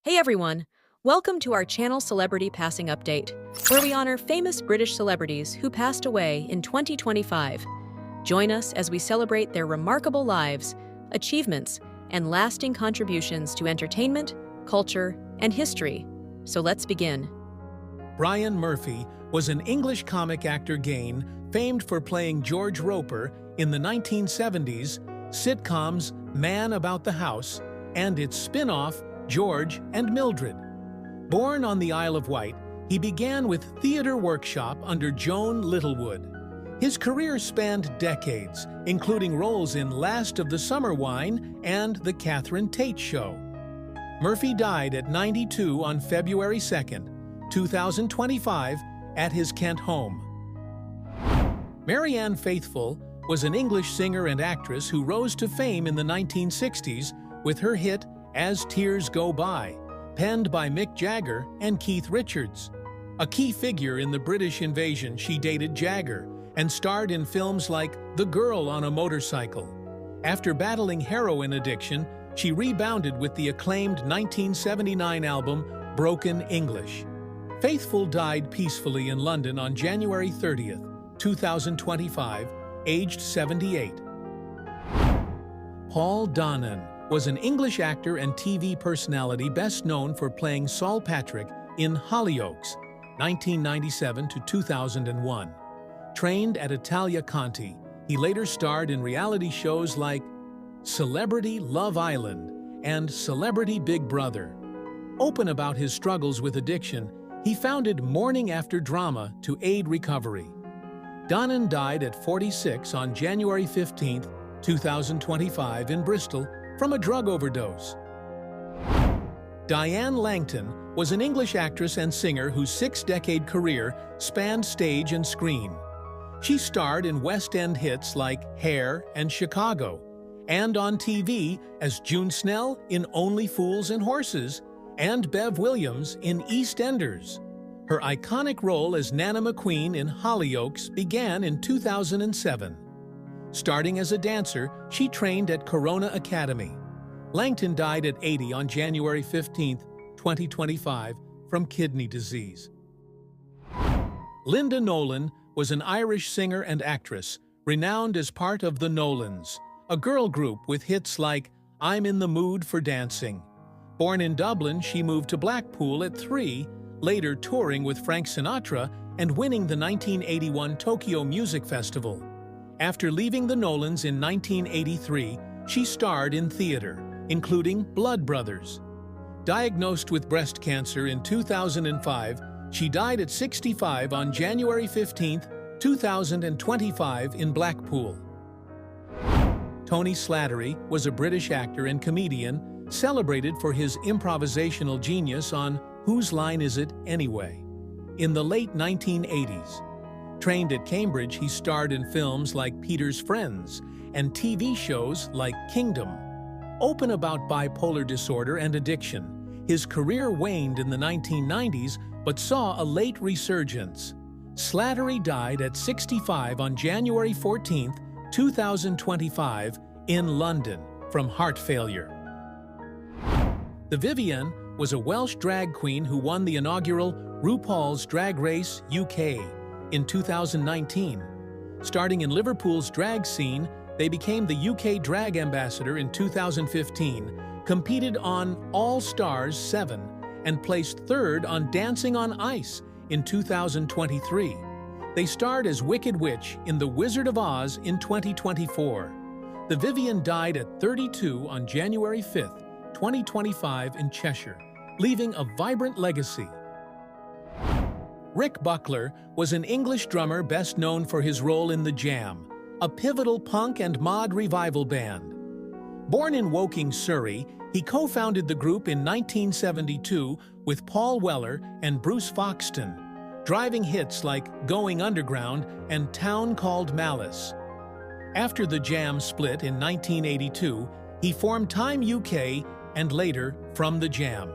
Hey everyone! Welcome to our channel Celebrity Passing Update, where we honor famous British celebrities who passed away in 2025. Join us as we celebrate their remarkable lives, achievements, and lasting contributions to entertainment, culture, and history. So let's begin. Brian Murphy was an English comic actor famed for playing George Roper in the 1970s sitcoms Man About the House and its spin-off George and Mildred. Born on the Isle of Wight, he began with theater workshop under Joan Littlewood. His career spanned decades, including roles in Last of the Summer Wine and The Catherine Tate Show. Murphy died at 92 on February 2, 2025, at his Kent home. Marianne Faithfull was an English singer and actress who rose to fame in the 1960s with her hit As Tears Go By, penned by Mick Jagger and Keith Richards. A key figure in the British invasion, she dated Jagger and starred in films like The Girl on a Motorcycle. After battling heroin addiction, she rebounded with the acclaimed 1979 album Broken English. Faithfull died peacefully in London on January 30, 2025, aged 78. Paul Donnan was an English actor and TV personality best known for playing Saul Patrick in Hollyoaks, 1997 to 2001. Trained at Italia Conti, he later starred in reality shows like Celebrity Love Island and Celebrity Big Brother. Open about his struggles with addiction, he founded Morning After Drama to aid recovery. Donnan died at 46 on January 15, 2025 in Bristol from a drug overdose. Diane Langton was an English actress and singer whose six-decade career spanned stage and screen. She starred in West End hits like Hair and Chicago, and on TV as June Snell in Only Fools and Horses and Bev Williams in EastEnders. Her iconic role as Nana McQueen in Hollyoaks began in 2007. Starting as a dancer, she trained at Corona Academy. Langton died at 80 on January 15, 2025, from kidney disease. Linda Nolan was an Irish singer and actress, renowned as part of the Nolans, a girl group with hits like I'm in the Mood for Dancing. Born in Dublin, she moved to Blackpool at 3, later touring with Frank Sinatra and winning the 1981 Tokyo Music Festival. After leaving the Nolans in 1983, she starred in theater, including Blood Brothers. Diagnosed with breast cancer in 2005, she died at 65 on January 15, 2025 in Blackpool. Tony Slattery was a British actor and comedian celebrated for his improvisational genius on Whose Line Is It Anyway? In the late 1980s. Trained at Cambridge, he starred in films like Peter's Friends and TV shows like Kingdom. Open about bipolar disorder and addiction, his career waned in the 1990s but saw a late resurgence. Slattery died at 65 on January 14, 2025, in London from heart failure. The Vivienne was a Welsh drag queen who won the inaugural RuPaul's Drag Race UK in 2019. Starting in Liverpool's drag scene, they became the UK Drag Ambassador in 2015, competed on All Stars 7, and placed third on Dancing on Ice in 2023. They starred as Wicked Witch in The Wizard of Oz in 2024. The Vivienne died at 32 on January 5, 2025 in Cheshire, leaving a vibrant legacy. Rick Buckler was an English drummer best known for his role in The Jam, a pivotal punk and mod revival band. Born in Woking, Surrey, he co-founded the group in 1972 with Paul Weller and Bruce Foxton, driving hits like Going Underground and Town Called Malice. After The Jam split in 1982, he formed Time UK and later From The Jam.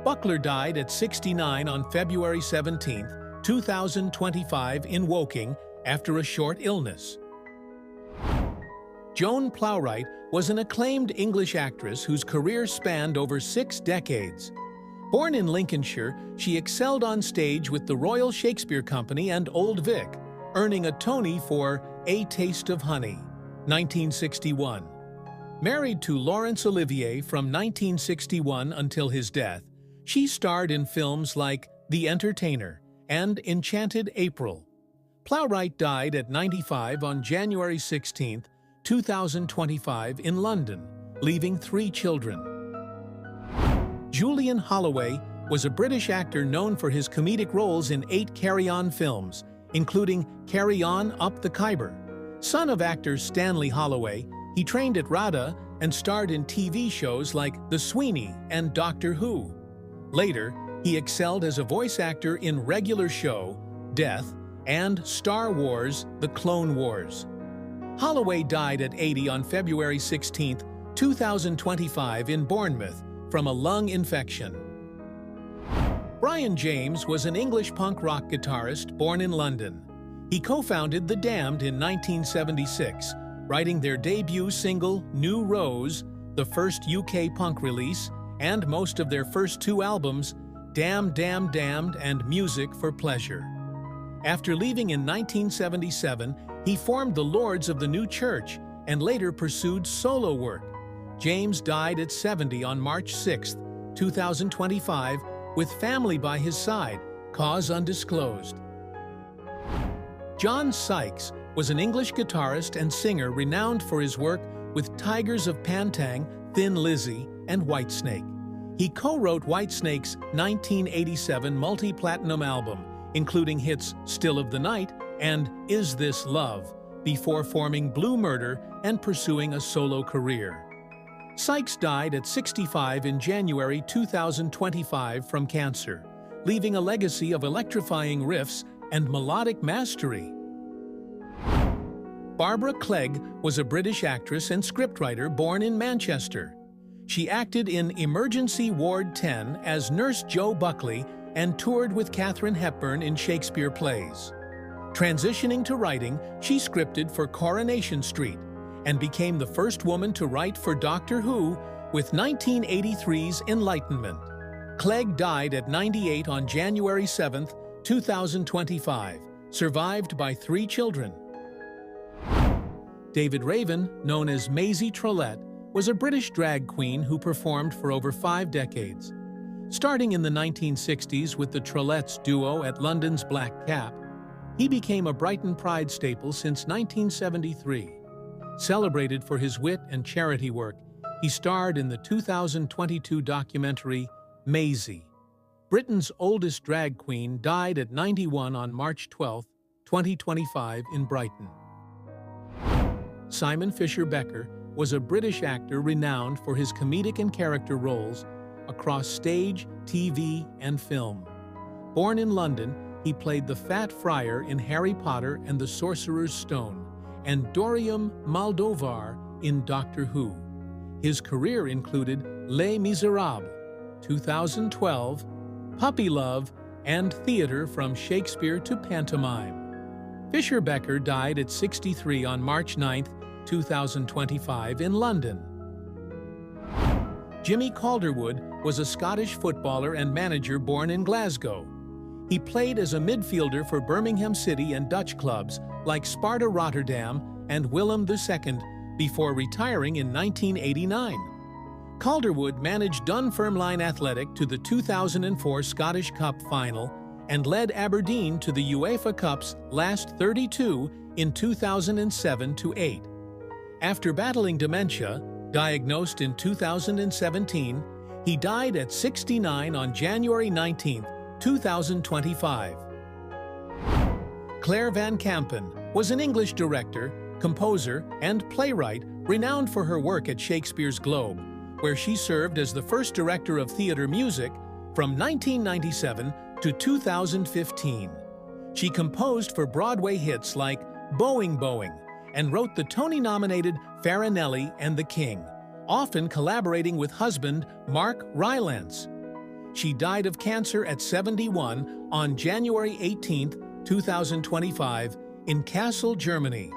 Buckler died at 69 on February 17, 2025 in Woking after a short illness. Joan Plowright was an acclaimed English actress whose career spanned over 6 decades. Born in Lincolnshire, she excelled on stage with the Royal Shakespeare Company and Old Vic, earning a Tony for A Taste of Honey, 1961. Married to Laurence Olivier from 1961 until his death, she starred in films like The Entertainer and Enchanted April. Plowright died at 95 on January 16, 2025 in London, leaving 3 children. Julian Holloway was a British actor known for his comedic roles in 8 Carry-On films, including Carry On Up the Khyber. Son of actor Stanley Holloway, he trained at RADA and starred in TV shows like The Sweeney and Doctor Who. Later, he excelled as a voice actor in Regular Show, Death, and Star Wars: The Clone Wars. Holloway died at 80 on February 16, 2025 in Bournemouth from a lung infection. Brian James was an English punk rock guitarist born in London. He co-founded The Damned in 1976, writing their debut single New Rose, the first UK punk release, and most of their first 2 albums, Damned, Damned, Damned and Music for Pleasure. After leaving in 1977, he formed the Lords of the New Church and later pursued solo work. James died at 70 on March 6, 2025, with family by his side, cause undisclosed. John Sykes was an English guitarist and singer renowned for his work with Tigers of Pantang, Thin Lizzy, and Whitesnake. He co-wrote Whitesnake's 1987 multi-platinum album, including hits Still of the Night and Is This Love, before forming Blue Murder and pursuing a solo career. Sykes died at 65 in January 2025 from cancer, leaving a legacy of electrifying riffs and melodic mastery. Barbara Clegg was a British actress and scriptwriter born in Manchester. She acted in Emergency Ward 10 as Nurse Jo Buckley and toured with Katharine Hepburn in Shakespeare plays. Transitioning to writing, she scripted for Coronation Street and became the first woman to write for Doctor Who with 1983's Enlightenment. Clegg died at 98 on January 7, 2025, survived by 3 children. David Raven, known as Maisie Trolette, was a British drag queen who performed for over 5 decades. Starting in the 1960s with the Trollettes duo at London's Black Cap, he became a Brighton Pride staple since 1973. Celebrated for his wit and charity work, he starred in the 2022 documentary Maisie. Britain's oldest drag queen died at 91 on March 12, 2025 in Brighton. Simon Fisher-Becker was a British actor renowned for his comedic and character roles across stage, TV, and film. Born in London, he played the Fat Friar in Harry Potter and the Sorcerer's Stone and Dorium Moldovar in Doctor Who. His career included Les Miserables, 2012, Puppy Love, and theater from Shakespeare to pantomime. Fisher-Becker died at 63 on March 9, 2025 in London. Jimmy Calderwood was a Scottish footballer and manager born in Glasgow. He played as a midfielder for Birmingham City and Dutch clubs like Sparta Rotterdam and Willem II before retiring in 1989. Calderwood managed Dunfermline Athletic to the 2004 Scottish Cup final and led Aberdeen to the UEFA Cup's last 32 in 2007-8. After battling dementia, diagnosed in 2017, he died at 69 on January 19, 2025. Claire Van Kampen was an English director, composer, and playwright renowned for her work at Shakespeare's Globe, where she served as the first director of theater music from 1997 to 2015. She composed for Broadway hits like Boing Boing and wrote the Tony-nominated Farinelli and the King, often collaborating with husband Mark Rylance. She died of cancer at 71 on January 18, 2025, in Kassel, Germany.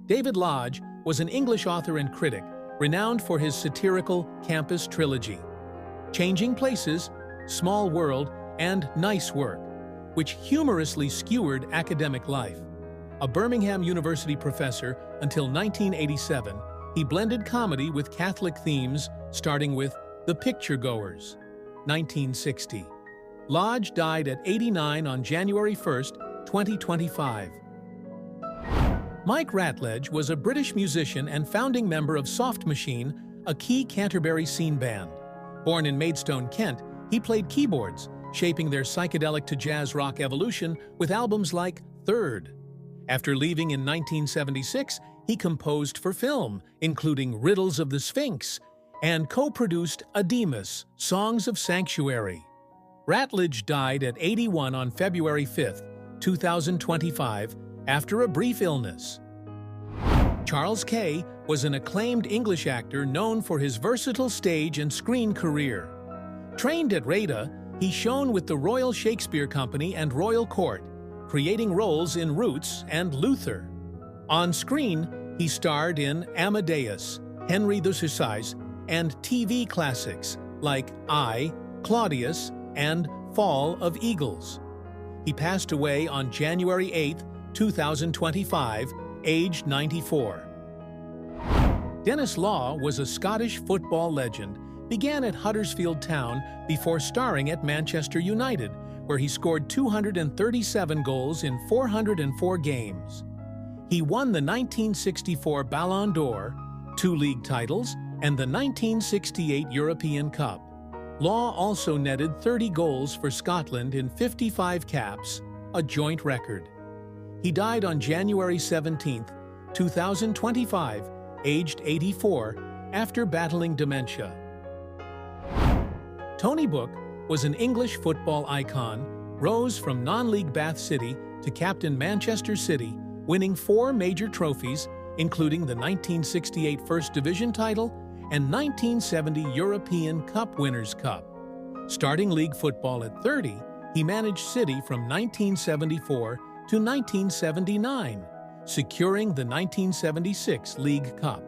David Lodge was an English author and critic, renowned for his satirical Campus trilogy. Changing Places, Small World, and Nice Work, which humorously skewered academic life. A Birmingham University professor until 1987, he blended comedy with Catholic themes, starting with The Picture-Goers, 1960. Lodge died at 89 on January 1, 2025. Mike Ratledge was a British musician and founding member of Soft Machine, a key Canterbury scene band. Born in Maidstone, Kent, he played keyboards, shaping their psychedelic to jazz rock evolution with albums like Third. After leaving in 1976, he composed for film, including Riddles of the Sphinx, and co-produced Ademus, Songs of Sanctuary. Ratledge died at 81 on February 5, 2025, after a brief illness. Charles Kay was an acclaimed English actor known for his versatile stage and screen career. Trained at RADA, he shone with the Royal Shakespeare Company and Royal Court, creating roles in Roots and Luther. On screen, he starred in Amadeus, Henry VI, and TV classics like I, Claudius, and Fall of Eagles. He passed away on January 8, 2025, aged 94. Dennis Law was a Scottish football legend, began at Huddersfield Town before starring at Manchester United, where he scored 237 goals in 404 games. He won the 1964 Ballon d'Or, 2 league titles, and the 1968 European Cup. Law also netted 30 goals for Scotland in 55 caps, a joint record. He died on January 17, 2025, aged 84, after battling dementia. Tony Book was an English football icon, rose from non-league Bath City to captain Manchester City, winning 4 major trophies, including the 1968 First Division title and 1970 European Cup Winners' Cup. Starting league football at 30, he managed City from 1974 to 1979, securing the 1976 League Cup.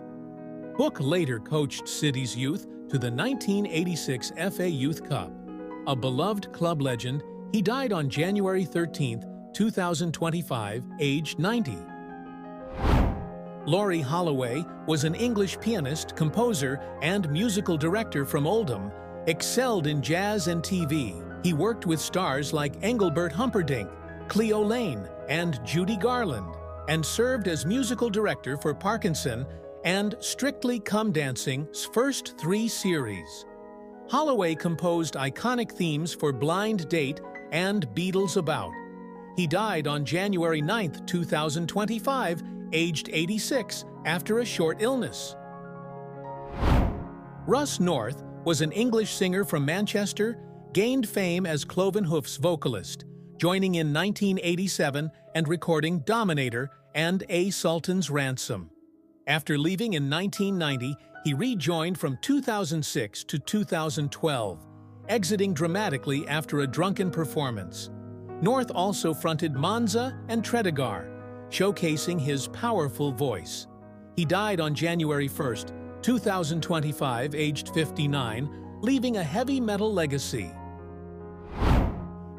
Book later coached City's youth to the 1986 FA Youth Cup. A beloved club legend, he died on January 13, 2025, aged 90. Laurie Holloway was an English pianist, composer, and musical director from Oldham, excelled in jazz and TV. He worked with stars like Engelbert Humperdinck, Cleo Lane, and Judy Garland, and served as musical director for Parkinson and Strictly Come Dancing's first 3 series. Holloway composed iconic themes for Blind Date and Beatles About. He died on January 9, 2025, aged 86, after a short illness. Russ North was an English singer from Manchester, gained fame as Cloven Hoof's vocalist, joining in 1987 and recording Dominator and A Sultan's Ransom. After leaving in 1990, he rejoined from 2006 to 2012, exiting dramatically after a drunken performance. North also fronted Monza and Tredegar, showcasing his powerful voice. He died on January 1, 2025, aged 59, leaving a heavy metal legacy.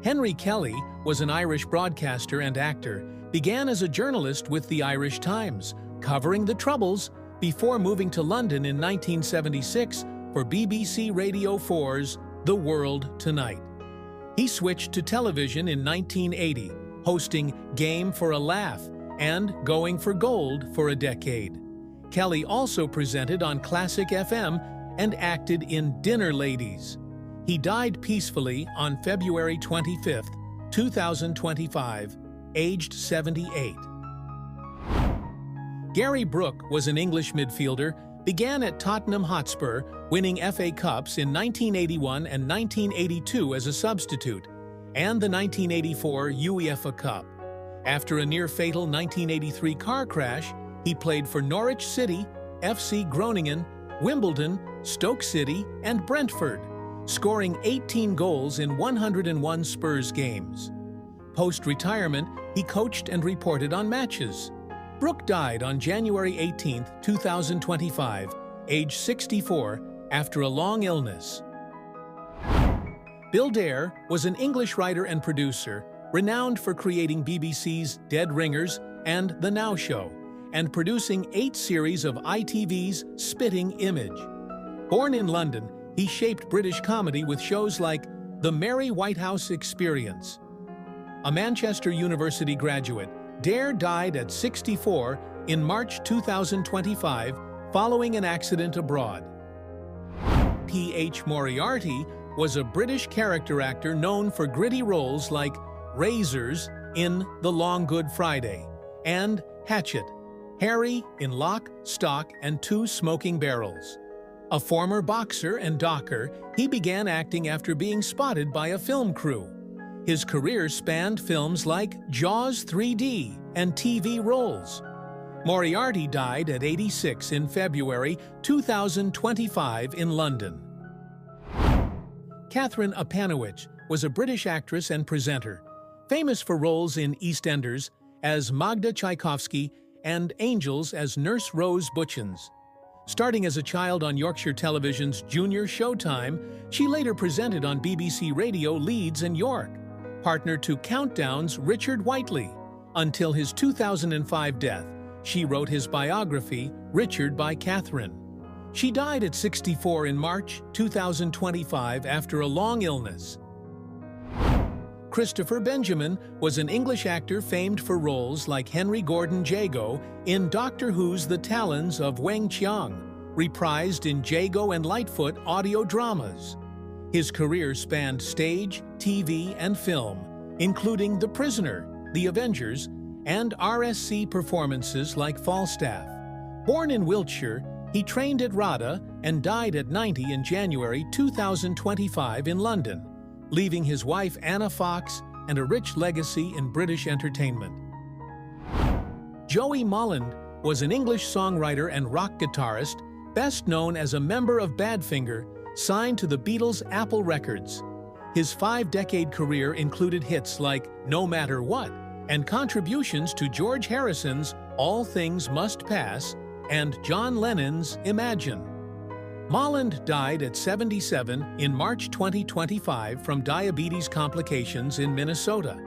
Henry Kelly was an Irish broadcaster and actor, began as a journalist with the Irish Times, covering the Troubles, before moving to London in 1976 for BBC Radio 4's The World Tonight. He switched to television in 1980, hosting Game for a Laugh and Going for Gold for a decade. Kelly also presented on Classic FM and acted in Dinner Ladies. He died peacefully on February 25, 2025, aged 78. Gary Brooke was an English midfielder, began at Tottenham Hotspur, winning FA Cups in 1981 and 1982 as a substitute, and the 1984 UEFA Cup. After a near-fatal 1983 car crash, he played for Norwich City, FC Groningen, Wimbledon, Stoke City, and Brentford, scoring 18 goals in 101 Spurs games. Post-retirement, he coached and reported on matches. Brooke died on January 18, 2025, age 64, after a long illness. Bill Dare was an English writer and producer, renowned for creating BBC's Dead Ringers and The Now Show, and producing 8 series of ITV's Spitting Image. Born in London, he shaped British comedy with shows like The Merry Whitehouse Experience. A Manchester University graduate, Dare died at 64 in March 2025 following an accident abroad. P.H. Moriarty was a British character actor known for gritty roles like Razors in The Long Good Friday and Hatchet, Harry in Lock, Stock, and Two Smoking Barrels. A former boxer and docker, he began acting after being spotted by a film crew. His career spanned films like Jaws 3D and TV roles. Moriarty died at 86 in February 2025 in London. Catherine Apanowicz was a British actress and presenter, famous for roles in EastEnders as Magda Tchaikovsky and Angels as Nurse Rose Butchins. Starting as a child on Yorkshire Television's Junior Showtime, she later presented on BBC Radio Leeds and York, partner to Countdown's Richard Whiteley. Until his 2005 death, she wrote his biography, Richard by Catherine. She died at 64 in March 2025 after a long illness. Christopher Benjamin was an English actor famed for roles like Henry Gordon Jago in Doctor Who's The Talons of Weng Chiang, reprised in Jago and Lightfoot audio dramas. His career spanned stage, TV, and film, including The Prisoner, The Avengers, and RSC performances like Falstaff. Born in Wiltshire, he trained at RADA and died at 90 in January 2025 in London, leaving his wife Anna Fox and a rich legacy in British entertainment. Joey Molland was an English songwriter and rock guitarist, best known as a member of Badfinger, signed to the Beatles' Apple Records. His 5-decade career included hits like No Matter What and contributions to George Harrison's All Things Must Pass and John Lennon's Imagine. Molland died at 77 in March 2025 from diabetes complications in Minnesota.